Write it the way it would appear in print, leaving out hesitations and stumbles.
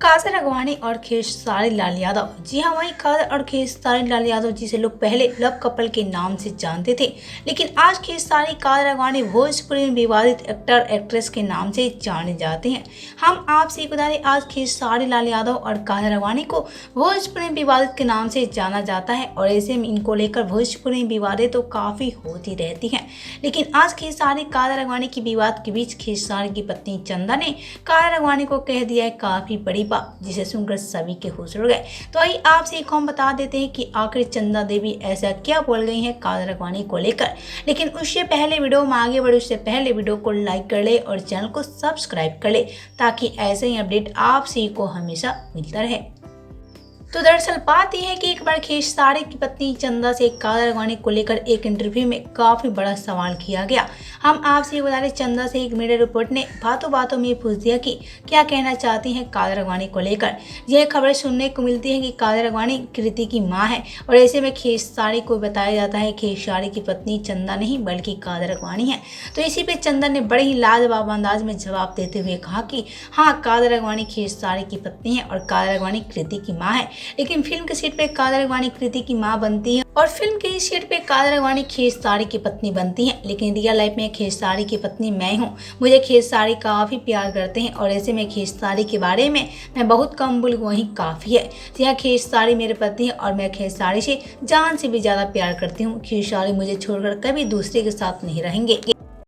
काजल अगवानी और खेसारी लाल यादव। जी हाँ, वहीं काजल और खेसारी लाल यादव जिसे लोग पहले लव कपल के नाम से जानते थे, लेकिन आज खेसारी काजल अगवानी भोजपुरी में विवादित एक्टर एक्ट्रेस के नाम से जाने जाते हैं। हम आपसे बता दें, आज खेसारी लाल यादव और काजल अगवानी को भोजपुरी में विवादित के नाम से जाना जाता है और ऐसे में इनको लेकर भोजपुरी में विवादें तो काफ़ी होती रहती हैं। लेकिन आज खेसारी काजल अगवानी की विवाद के बीच खेसारी की पत्नी चंदा ने काजल अगवानी को कह दिया है काफ़ी बड़ी बात, जिसे सुनकर सभी के होश उड़ गए। तो आइए आपसे एक हम बता देते हैं कि आखिर चंदा देवी ऐसा क्या बोल गई हैं काजल अगवानी को लेकर। लेकिन उससे पहले वीडियो में आगे बढ़े उससे पहले वीडियो को लाइक कर ले और चैनल को सब्सक्राइब कर ले, ताकि ऐसे ही अपडेट आप सभी को हमेशा मिलता रहे। तो दरअसल बात यह है कि एक बार खेसारी की पत्नी चंदा से काजल अगवानी को लेकर एक इंटरव्यू में काफी बड़ा सवाल किया गया। हम आपसे बता दें, चंदा से एक मीडिया रिपोर्ट ने बातों बातों में पूछ दिया कि क्या कहना चाहती हैं काजल अगवानी को लेकर। यह खबर सुनने को मिलती है कि काजल अगवानी कृति की मां है और ऐसे में खेसारी को बताया जाता है खेसारी की पत्नी चंदा नहीं बल्कि काजल अगवानी है। तो इसी पे चंदा ने बड़े ही लाजवाब अंदाज में जवाब देते हुए कहा कि हाँ, काजल अगवानी खेसारी की पत्नी है और काजल अगवानी कृति की मां है। लेकिन फिल्म के सेट पे काजल अगवानी कृति की मां बनती है और फिल्म के सेट पे काजल अगवानी खेसारी की पत्नी बनती है। लेकिन रियल लाइफ में खेसारी की पत्नी मैं हूँ। मुझे खेसारी काफ़ी प्यार करते हैं और ऐसे में खेसारी के बारे में मैं बहुत कम बोलूँ वही काफ़ी है। यह खेसारी मेरे पति हैं और मैं खेसारी से जान से भी ज़्यादा प्यार करती हूँ। खेसारी मुझे छोड़कर कभी दूसरे के साथ नहीं रहेंगे।